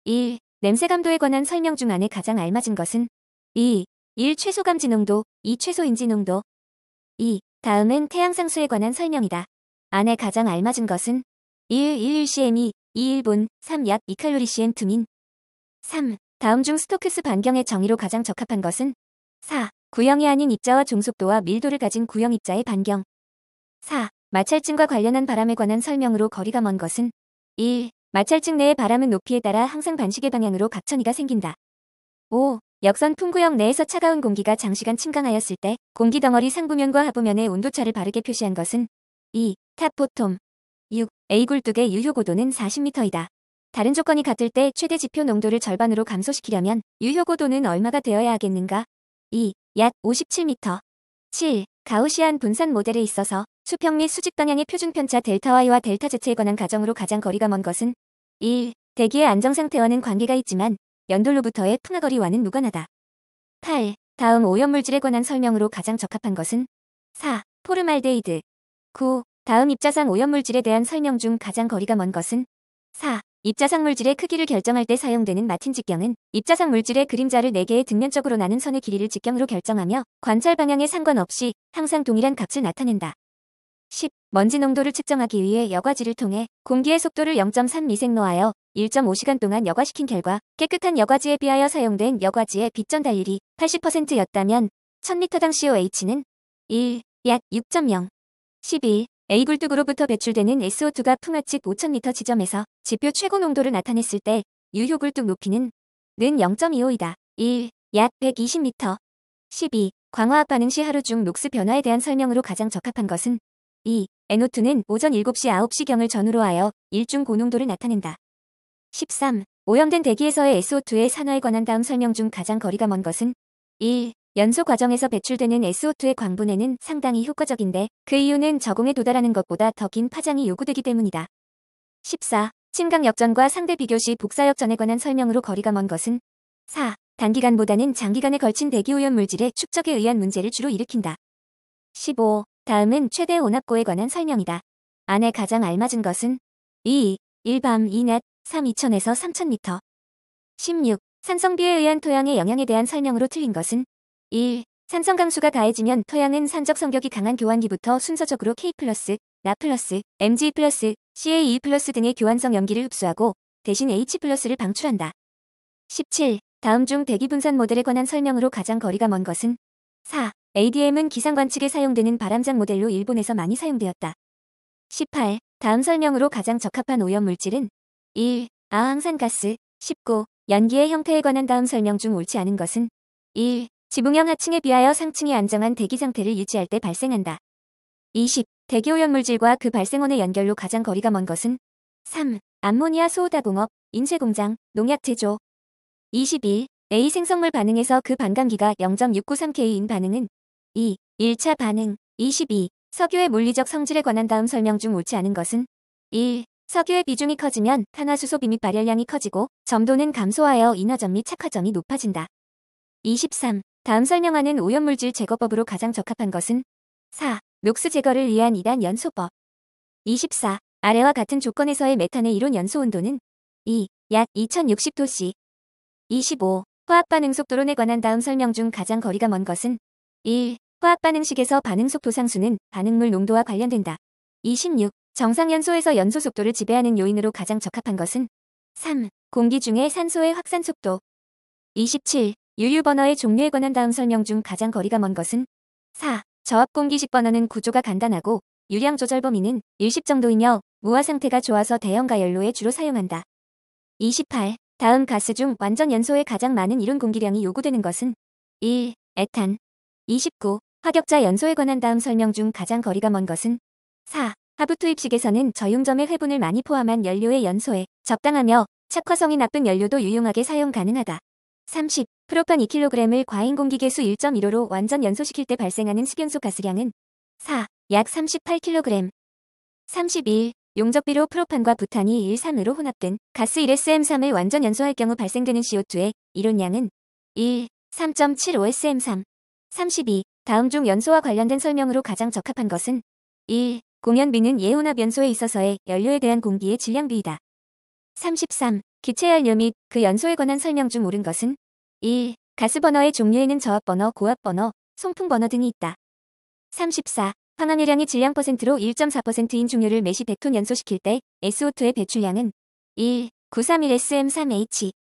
1. 냄새 감도에 관한 설명 중 안에 가장 알맞은 것은 2. 1. 최소 감지 농도, 2. 최소 인지 농도. 2. 다음은 태양상수에 관한 설명이다. 안에 가장 알맞은 것은 1. 1cm, 2. 1분, 3. 약 2칼로리/cm 투민. 3. 다음 중 스토크스 반경의 정의로 가장 적합한 것은 4. 구형이 아닌 입자와 종속도와 밀도를 가진 구형 입자의 반경. 4. 마찰증과 관련한 바람에 관한 설명으로 거리가 먼 것은 1. 마찰증 내의 바람은 높이에 따라 항상 반시계 방향으로 각천이가 생긴다. 5. 역선 풍구역 내에서 차가운 공기가 장시간 침강하였을 때 공기 덩어리 상부면과 하부면의 온도차를 바르게 표시한 것은 2. 탑보톰. 6. A굴뚝의 유효 고도는 40m이다. 다른 조건이 같을 때 최대 지표 농도를 절반으로 감소시키려면 유효 고도는 얼마가 되어야 하겠는가? 2. 약 57m. 7. 가우시안 분산 모델에 있어서 수평 및 수직 방향의 표준 편차 델타 Y와 델타 Z에 관한 가정으로 가장 거리가 먼 것은 1. 대기의 안정 상태와는 관계가 있지만 연돌로부터의 풍화거리와는 무관하다. 8. 다음 오염물질에 관한 설명으로 가장 적합한 것은 4. 포름알데히드. 9. 다음 입자상 오염물질에 대한 설명 중 가장 거리가 먼 것은 4. 입자상 물질의 크기를 결정할 때 사용되는 마틴 직경은 입자상 물질의 그림자를 4개의 등면적으로 나눈 선의 길이를 직경으로 결정하며 관찰 방향에 상관없이 항상 동일한 값을 나타낸다. 10. 먼지 농도를 측정하기 위해 여과지를 통해 공기의 속도를 0.3 미생노하여 1.5시간 동안 여과시킨 결과 깨끗한 여과지에 비하여 사용된 여과지의 빛전 달률이 80%였다면 1000m당 COH는 1. 약 6.0. 11. A굴뚝으로부터 배출되는 SO2가 풍화측 5000m 지점에서 지표 최고 농도를 나타냈을 때 유효굴뚝 높이는 는 0.25이다. 1. 약 120m. 12. 광화학 반응 시 하루 중 녹스 변화에 대한 설명으로 가장 적합한 것은 2. NO2는 오전 7시 9시경을 전후로 하여 일중 고농도를 나타낸다. 13. 오염된 대기에서의 SO2의 산화에 관한 다음 설명 중 가장 거리가 먼 것은 1. 연소 과정에서 배출되는 SO2의 광분해는 상당히 효과적인데 그 이유는 저공에 도달하는 것보다 더 긴 파장이 요구되기 때문이다. 14. 침강 역전과 상대 비교 시 복사 역전에 관한 설명으로 거리가 먼 것은 4. 단기간보다는 장기간에 걸친 대기오염 물질의 축적에 의한 문제를 주로 일으킨다. 15. 다음은 최대 혼합고에 관한 설명이다. 안에 가장 알맞은 것은 2. 1밤 2낮 3. 2000에서 3000m. 16. 산성비에 의한 토양의 영향에 대한 설명으로 틀린 것은 1. 산성 강수가 가해지면 토양은 산적 성격이 강한 교환기부터 순서적으로 K+, 나+, Mg+, Ca2+ 등의 교환성 염기를 흡수하고 대신 H+를 방출한다. 17. 다음 중 대기 분산 모델에 관한 설명으로 가장 거리가 먼 것은 4. ADM은 기상 관측에 사용되는 바람장 모델로 일본에서 많이 사용되었다. 18. 다음 설명으로 가장 적합한 오염물질은 1. 아황산가스. 19. 연기의 형태에 관한 다음 설명 중 옳지 않은 것은 1. 지붕형 하층에 비하여 상층이 안정한 대기 상태를 유지할 때 발생한다. 20. 대기오염물질과 그 발생원의 연결로 가장 거리가 먼 것은 3. 암모니아 소호다 공업, 인쇄공장, 농약 제조. 21. A 생성물 반응에서 그 반감기가 0.693K인 반응은 2. 1차 반응. 22. 석유의 물리적 성질에 관한 다음 설명 중 옳지 않은 것은 1. 석유의 비중이 커지면 탄화수소 비밀 발열량이 커지고 점도는 감소하여 인화점 및 착화점이 높아진다. 23. 다음 설명하는 오염물질 제거법으로 가장 적합한 것은 4. 녹스 제거를 위한 2단 연소법. 24. 아래와 같은 조건에서의 메탄의 이론 연소 온도는 2. 약 2060도씨. 25. 화학반응 속도론에 관한 다음 설명 중 가장 거리가 먼 것은 1. 화학반응식에서 반응속도 상수는 반응물 농도와 관련된다. 26. 정상연소에서 연소 속도를 지배하는 요인으로 가장 적합한 것은 3. 공기 중의 산소의 확산 속도. 27. 유류 버너의 종류에 관한 다음 설명 중 가장 거리가 먼 것은 4. 저압 공기식 버너는 구조가 간단하고 유량 조절 범위는 일식 정도이며 무화 상태가 좋아서 대형 가연로에 주로 사용한다. 28. 다음 가스 중 완전 연소에 가장 많은 이론 공기량이 요구되는 것은 1. 에탄. 29. 화격자 연소에 관한 다음 설명 중 가장 거리가 먼 것은 4. 하부 투입식에서는 저융점의 회분을 많이 포함한 연료의 연소에 적당하며 착화성이 나쁜 연료도 유용하게 사용 가능하다. 30. 프로판 2kg을 과잉 공기계수 1.15로 완전 연소시킬 때 발생하는 식연소 가스량은 4. 약 38kg. 31. 용접비로 프로판과 부탄이 1,3으로 혼합된 가스 1SM3을 완전 연소할 경우 발생되는 CO2의 이론량은 1. 3.75SM3. 32. 다음 중 연소와 관련된 설명으로 가장 적합한 것은 1. 공연비는 예혼합 연소에 있어서의 연료에 대한 공기의 질량 비이다. 33. 기체연료 및 그 연소에 관한 설명 중 옳은 것은 1. 가스버너의 종류에는 저압버너, 고압버너, 송풍버너 등이 있다. 34. 황화매량이 질량 퍼센트로 1.4%인 중료를 매시 100톤 연소시킬 때 SO2의 배출량은 1. 931 SM3H.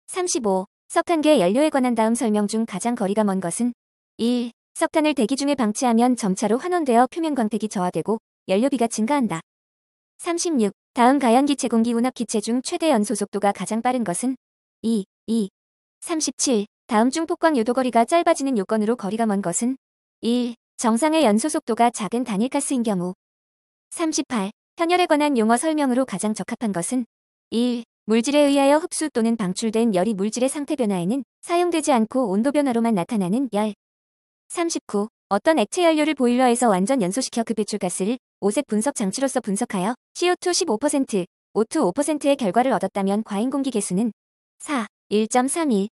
35. 석탄계 연료에 관한 다음 설명 중 가장 거리가 먼 것은 1. 석탄을 대기 중에 방치하면 점차로 환원되어 표면 광택이 저하되고 연료비가 증가한다. 36. 다음 가연기체 공기 운합기체 중 최대 연소 속도가 가장 빠른 것은 2. 37. 다음 중 폭광 요도 거리가 짧아지는 요건으로 거리가 먼 것은 1. 정상의 연소 속도가 작은 단일가스인 경우. 38. 현열에 관한 용어 설명으로 가장 적합한 것은 1. 물질에 의하여 흡수 또는 방출된 열이 물질의 상태 변화에는 사용되지 않고 온도 변화로만 나타나는 열. 39. 어떤 액체 연료를 보일러에서 완전 연소시켜 그 배출가스를 오색 분석 장치로서 분석하여 CO2 15%, O2 5%의 결과를 얻었다면 과잉 공기 개수는 4. 1.31.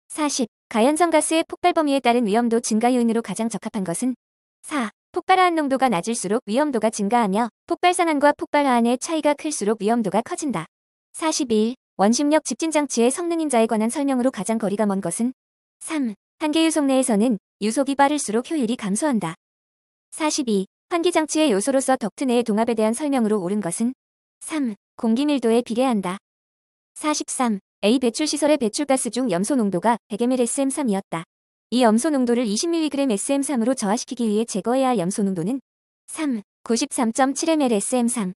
40. 가연성 가스의 폭발 범위에 따른 위험도 증가 요인으로 가장 적합한 것은 4. 폭발화한 농도가 낮을수록 위험도가 증가하며 폭발 상한과 폭발 하한의 차이가 클수록 위험도가 커진다. 41. 원심력 집진장치의 성능인자에 관한 설명으로 가장 거리가 먼 것은 3. 한계 유속 내에서는 유속이 빠를수록 효율이 감소한다. 42. 환기장치의 요소로서 덕트 내의 동압에 대한 설명으로 옳은 것은 3. 공기 밀도에 비례한다. 43. A 배출시설의 배출가스 중 염소 농도가 100ml SM3이었다. 이 염소 농도를 20mg SM3으로 저하시키기 위해 제거해야 할 염소 농도는 3. 93.7ml SM3.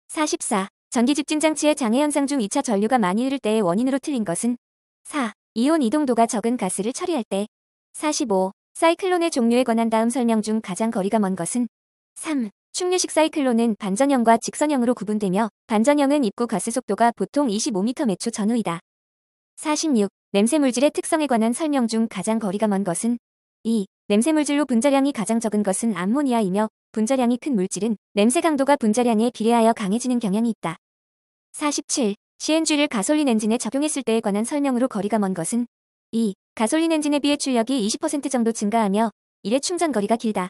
44. 전기 집진장치의 장애 현상 중 2차 전류가 많이 흐를 때의 원인으로 틀린 것은 4. 이온 이동도가 적은 가스를 처리할 때. 45. 사이클론의 종류에 관한 다음 설명 중 가장 거리가 먼 것은 3. 충류식 사이클론은 반전형과 직선형으로 구분되며 반전형은 입구 가스 속도가 보통 25m/초 전후이다. 46. 냄새 물질의 특성에 관한 설명 중 가장 거리가 먼 것은 2. 냄새 물질로 분자량이 가장 적은 것은 암모니아이며 분자량이 큰 물질은 냄새 강도가 분자량에 비례하여 강해지는 경향이 있다. 47. CNG를 가솔린 엔진에 적용했을 때에 관한 설명으로 거리가 먼 것은 2. 가솔린 엔진에 비해 출력이 20% 정도 증가하며 이래 충전 거리가 길다.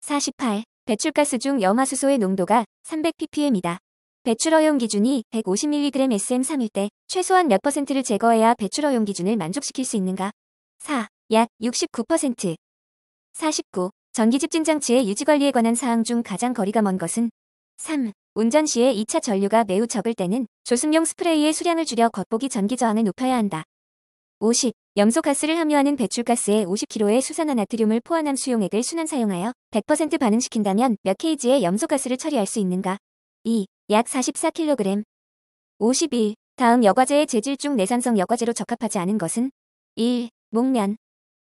48. 배출가스 중 염화수소의 농도가 300ppm이다. 배출 허용 기준이 150mg SM3일 때 최소한 몇 %를 제거해야 배출 허용 기준을 만족시킬 수 있는가? 4. 약 69%. 49. 전기 집진장치의 유지관리에 관한 사항 중 가장 거리가 먼 것은 3. 운전 시에 2차 전류가 매우 적을 때는 조습용 스프레이의 수량을 줄여 겉보기 전기 저항을 높여야 한다. 50. 염소 가스를 함유하는 배출가스에 50kg의 수산화나트륨을 포함한 수용액을 순환 사용하여 100% 반응시킨다면 몇 kg의 염소 가스를 처리할 수 있는가? 2. 약 44kg. 51. 다음 여과제의 재질 중 내산성 여과제로 적합하지 않은 것은 1. 목면.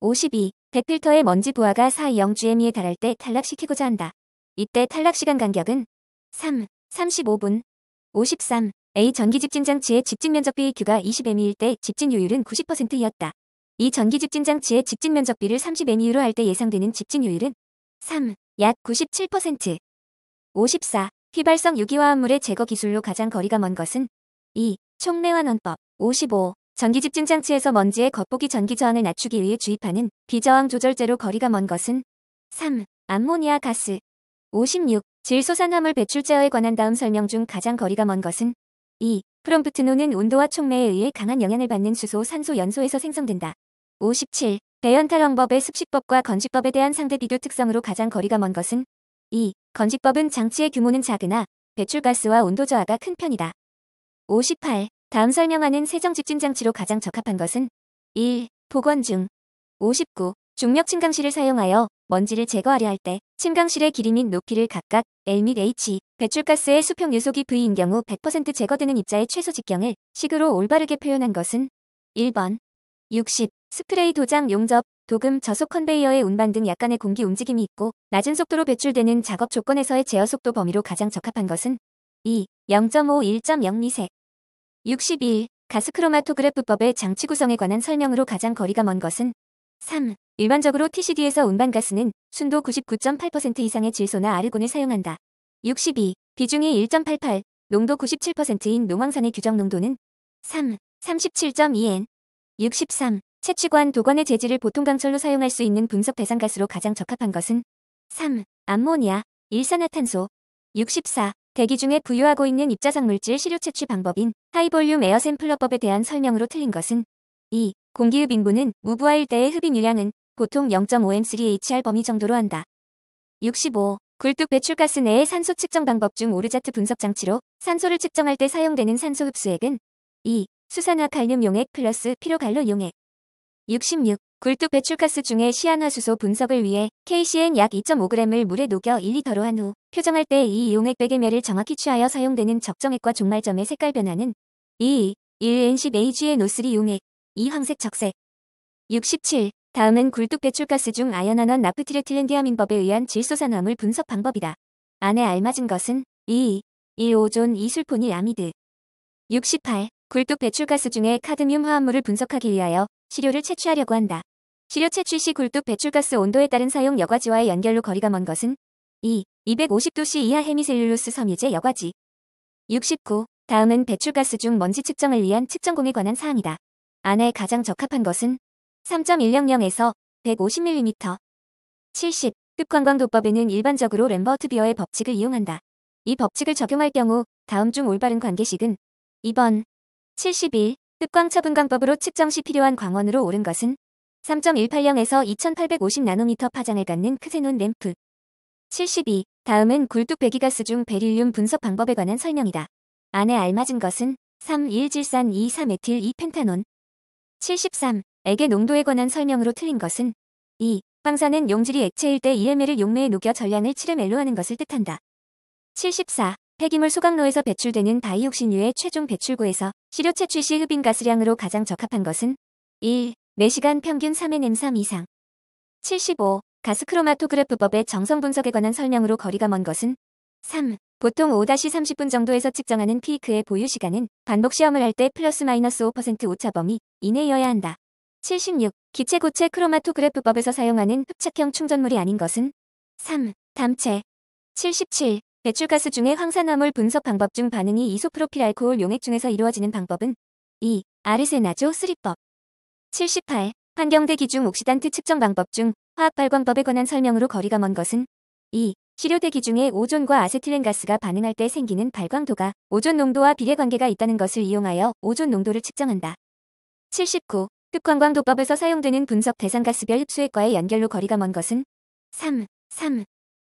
52. 백필터의 먼지 부하가 4.0g에 달할 때 탈락시키고자 한다. 이때 탈락 시간 간격은 3. 35분. 53. A 전기 집진장치의 집진면적 BAQ가 20m일 때 집진효율은 90%였다. 이 전기 집진장치의 집진면적 B를 30m으로 할 때 예상되는 집진효율은 3. 약 97%. 54. 휘발성 유기화합물의 제거 기술로 가장 거리가 먼 것은 2. 촉매환원법. 55. 전기 집진장치에서 먼지의 겉보기 전기 저항을 낮추기 위해 주입하는 비저항 조절제로 거리가 먼 것은 3. 암모니아 가스. 56. 질소산화물 배출 제어에 관한 다음 설명 중 가장 거리가 먼 것은 2. 프롬프트노는 온도와 촉매에 의해 강한 영향을 받는 수소, 산소 연소에서 생성된다. 57. 배연탈환법의 습식법과 건식법에 대한 상대 비교 특성으로 가장 거리가 먼 것은 2. 건식법은 장치의 규모는 작으나 배출가스와 온도 저하가 큰 편이다. 58. 다음 설명하는 세정 집진장치로 가장 적합한 것은 1. 복원 중. 59. 중력 침강실을 사용하여 먼지를 제거하려 할 때 침강실의 길이 및 높이를 각각 L 및 H, 배출가스의 수평 유속이 V인 경우 100% 제거되는 입자의 최소 직경을 식으로 올바르게 표현한 것은 1번. 60. 스프레이 도장 용접, 도금, 저속 컨베이어의 운반 등 약간의 공기 움직임이 있고 낮은 속도로 배출되는 작업 조건에서의 제어 속도 범위로 가장 적합한 것은 2. 0.5, 1.0미세. 61. 가스 크로마토그래프법의 장치 구성에 관한 설명으로 가장 거리가 먼 것은 3. 일반적으로 TCD에서 운반가스는 순도 99.8% 이상의 질소나 아르곤을 사용한다. 62. 비중이 1.88, 농도 97%인 농황산의 규정 농도는 3. 37.2N. 63. 채취관, 도관의 재질을 보통 강철로 사용할 수 있는 분석 대상 가스로 가장 적합한 것은 3. 암모니아, 일산화탄소. 64. 대기 중에 부유하고 있는 입자상 물질 시료 채취 방법인 하이볼륨 에어 샘플러법에 대한 설명으로 틀린 것은 2. 공기흡 인분은 무부하 일대의 흡입 유량은 보통 0.5m3hr 범위 정도로 한다. 65. 굴뚝 배출가스 내의 산소 측정 방법 중 오르자트 분석 장치로 산소를 측정할 때 사용되는 산소 흡수액은 2. 수산화 칼륨 용액 플러스 피로갈로 용액. 66. 굴뚝 배출가스 중에 시안화수소 분석을 위해 KCN 약 2.5g을 물에 녹여 1리터로 한 후 표정할 때 이 용액 100ml를 정확히 취하여 사용되는 적정액과 종말점의 색깔 변화는 2. 1N10AgNO3 용액 2. 황색 적색. 67. 다음은 굴뚝 배출가스 중 아연환원 나프티르틸렌디아민법에 의한 질소산화물 분석 방법이다. 안에 알맞은 것은 2. 1,5존 2술포닐 아미드. 68. 굴뚝 배출가스 중에 카드뮴 화합물을 분석하기 위하여 시료를 채취하려고 한다. 시료 채취 시 굴뚝 배출가스 온도에 따른 사용 여과지와의 연결로 거리가 먼 것은 2. 250도씨 이하 헤미셀룰로스 섬유제 여과지. 69. 다음은 배출가스 중 먼지 측정을 위한 측정공에 관한 사항이다. 안에 가장 적합한 것은 3.100에서 150mm. 70. 흡관광도법에는 일반적으로 램버트-비어의 법칙을 이용한다. 이 법칙을 적용할 경우 다음 중 올바른 관계식은 2번. 71. 흡광처분광법으로 측정 시 필요한 광원으로 옳은 것은 3.180에서 2850나노미터 파장을 갖는 크세논 램프. 72. 다음은 굴뚝 배기가스 중 베릴륨 분석 방법에 관한 설명이다. 안에 알맞은 것은 3,1질산 2,3에틸 2펜타논. 73. 액의 농도에 관한 설명으로 틀린 것은 2. 황산은 용질이 액체일 때 2ml를 용매에 녹여 전량을 7ml로 하는 것을 뜻한다. 74. 폐기물 소각로에서 배출되는 다이옥신유의 최종 배출구에서 시료 채취 시 흡인 가스량으로 가장 적합한 것은 1. 4시간 평균 3N3 이상. 75. 가스 크로마토그래프법의 정성 분석에 관한 설명으로 거리가 먼 것은 3. 보통 5-30분 정도에서 측정하는 피크의 보유 시간은 반복 시험을 할 때 플러스 마이너스 5% 오차 범위 이내여야 한다. 76. 기체 고체 크로마토그래프법에서 사용하는 흡착형 충전물이 아닌 것은 3. 담체. 77. 배출가스 중에 황산화물 분석 방법 중 반응이 이소프로필 알코올 용액 중에서 이루어지는 방법은 2. 아르세나조 3법. 78. 환경대기 중 옥시단트 측정 방법 중 화학 발광법에 관한 설명으로 거리가 먼 것은 2. 시료대기 중에 오존과 아세틸렌 가스가 반응할 때 생기는 발광도가 오존 농도와 비례관계가 있다는 것을 이용하여 오존 농도를 측정한다. 79. 흡광광도법에서 사용되는 분석 대상 가스별 흡수액과의 연결로 거리가 먼 것은 3.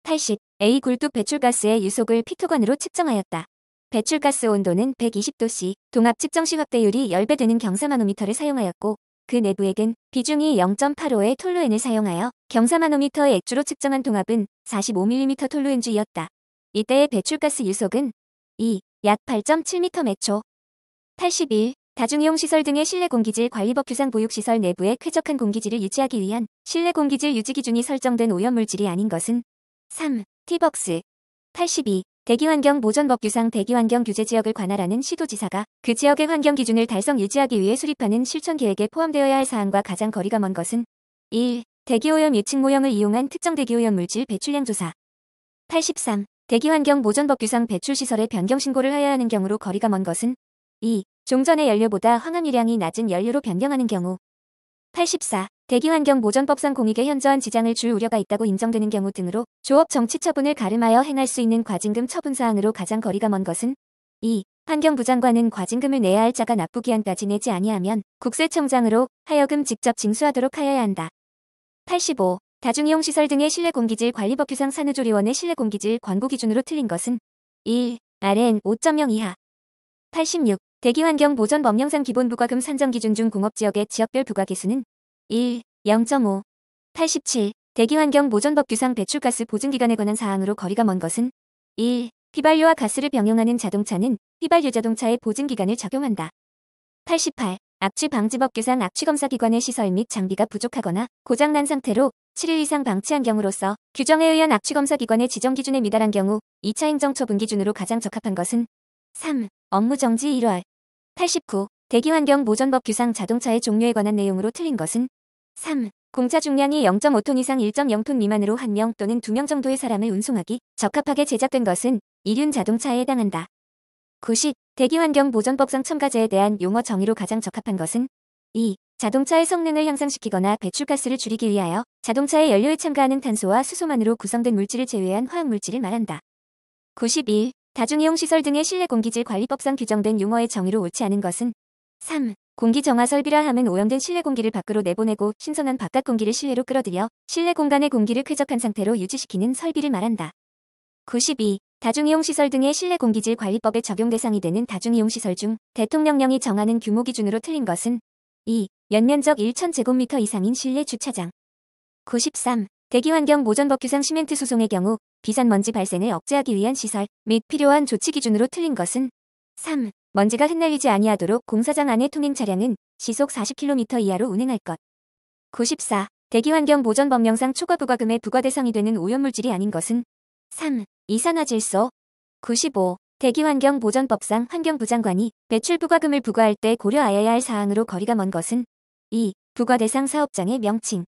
80. A 굴뚝 배출가스의 유속을 피토관으로 측정하였다. 배출가스 온도는 120도씨, 동압 측정 시 확대율이 10배 되는 경사마노미터를 사용하였고 그 내부액은 비중이 0.85의 톨루엔을 사용하여 경사마노미터의 액주로 측정한 동압은 45mm 톨루엔주이었다. 이때의 배출가스 유속은 2. 약 8.7m/초. 81. 다중이용시설 등의 실내 공기질 관리법 규상 보육시설 내부의 쾌적한 공기질을 유지하기 위한 실내 공기질 유지 기준이 설정된 오염물질이 아닌 것은 3. 티벅스. 82. 대기환경 보전법 규상 대기환경 규제 지역을 관할하는 시도지사가 그 지역의 환경 기준을 달성 유지하기 위해 수립하는 실천 계획에 포함되어야 할 사항과 가장 거리가 먼 것은 1. 대기오염 예측 모형을 이용한 특정 대기오염 물질 배출량 조사. 83. 대기환경 보전법 규상 배출시설에 변경 신고를 하여야 하는 경우로 거리가 먼 것은 2. 종전의 연료보다 황화유량이 낮은 연료로 변경하는 경우. 84. 대기환경보전법상 공익에 현저한 지장을 줄 우려가 있다고 인정되는 경우 등으로 조업 정치 처분을 가름하여 행할 수 있는 과징금 처분사항으로 가장 거리가 먼 것은 2. 환경부 장관은 과징금을 내야 할 자가 납부기한까지 내지 아니하면 국세청장으로 하여금 직접 징수하도록 하여야 한다. 85. 다중이용시설 등의 실내공기질 관리법 규상 산후조리원의 실내공기질 권고 기준으로 틀린 것은 1. RN 5.0 이하. 86. 대기환경 보전 법령상 기본 부과금 산정 기준 중 공업지역의 지역별 부과계수는 1. 0.5. 87. 대기환경 보전법 규상 배출가스 보증기간에 관한 사항으로 거리가 먼 것은 1. 휘발유와 가스를 병용하는 자동차는 휘발유 자동차의 보증기간을 적용한다. 88. 악취 방지법 규상 악취검사기관의 시설 및 장비가 부족하거나 고장난 상태로 7일 이상 방치한 경우로서 규정에 의한 악취검사기관의 지정 기준에 미달한 경우 2차 행정처분 기준으로 가장 적합한 것은 3. 업무정지 1월. 89. 대기환경 보전법 규상 자동차의 종류에 관한 내용으로 틀린 것은 3. 공차 중량이 0.5톤 이상 1.0톤 미만으로 1명 또는 2명 정도의 사람을 운송하기 적합하게 제작된 것은 이륜 자동차에 해당한다. 90. 대기환경 보전법상 첨가제에 대한 용어 정의로 가장 적합한 것은 2. 자동차의 성능을 향상시키거나 배출가스를 줄이기 위하여 자동차의 연료에 첨가하는 탄소와 수소만으로 구성된 물질을 제외한 화학물질을 말한다. 91. 다중이용시설 등의 실내 공기질 관리법상 규정된 용어의 정의로 옳지 않은 것은 3. 공기정화 설비라 함은 오염된 실내 공기를 밖으로 내보내고 신선한 바깥 공기를 실내로 끌어들여 실내 공간의 공기를 쾌적한 상태로 유지시키는 설비를 말한다. 92. 다중이용시설 등의 실내 공기질 관리법의 적용 대상이 되는 다중이용시설 중 대통령령이 정하는 규모 기준으로 틀린 것은 2. 연면적 1,000제곱미터 이상인 실내 주차장. 93. 대기환경 보전법규상 시멘트 수송의 경우 비산먼지 발생을 억제하기 위한 시설 및 필요한 조치 기준으로 틀린 것은 3. 먼지가 흩날리지 아니하도록 공사장 안의 통행 차량은 시속 40km 이하로 운행할 것. 94. 대기환경 보전법령상 초과 부과금의 부과 대상이 되는 오염물질이 아닌 것은 3. 이산화질소. 95. 대기환경 보전법상 환경부 장관이 배출 부과금을 부과할 때 고려하여야 할 사항으로 거리가 먼 것은 2. 부과 대상 사업장의 명칭.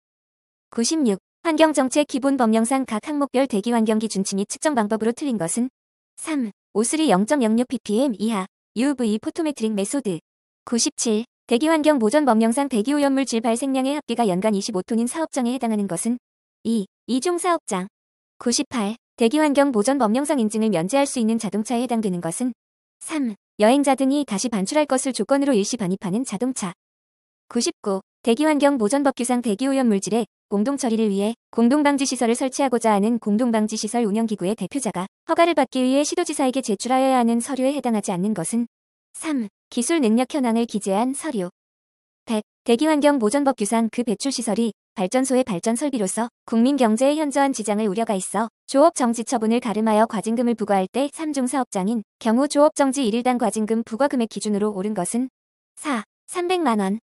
96. 환경정책 기본법령상 각 항목별 대기환경 기준치 및 측정 방법으로 틀린 것은 3. 오스리 0.06ppm 이하 UV 포토메트릭 메소드. 97. 대기환경 보전법령상 대기오염물질 발생량의 합계가 연간 25톤인 사업장에 해당하는 것은 2. 이종 사업장. 98. 대기환경 보전법령상 인증을 면제할 수 있는 자동차에 해당되는 것은 3. 여행자 등이 다시 반출할 것을 조건으로 일시 반입하는 자동차. 99. 대기환경 보전법규상 대기오염물질의 공동처리를 위해 공동방지시설을 설치하고자 하는 공동방지시설 운영기구의 대표자가 허가를 받기 위해 시도지사에게 제출하여야 하는 서류에 해당하지 않는 것은 3. 기술 능력 현황을 기재한 서류. 100. 대기환경 보전법규상 그 배출시설이 발전소의 발전 설비로서 국민 경제에 현저한 지장을 우려가 있어 조업 정지 처분을 가름하여 과징금을 부과할 때 3중 사업장인 경우 조업 정지 1일당 과징금 부과금액 기준으로 옳은 것은 4. 300만 원.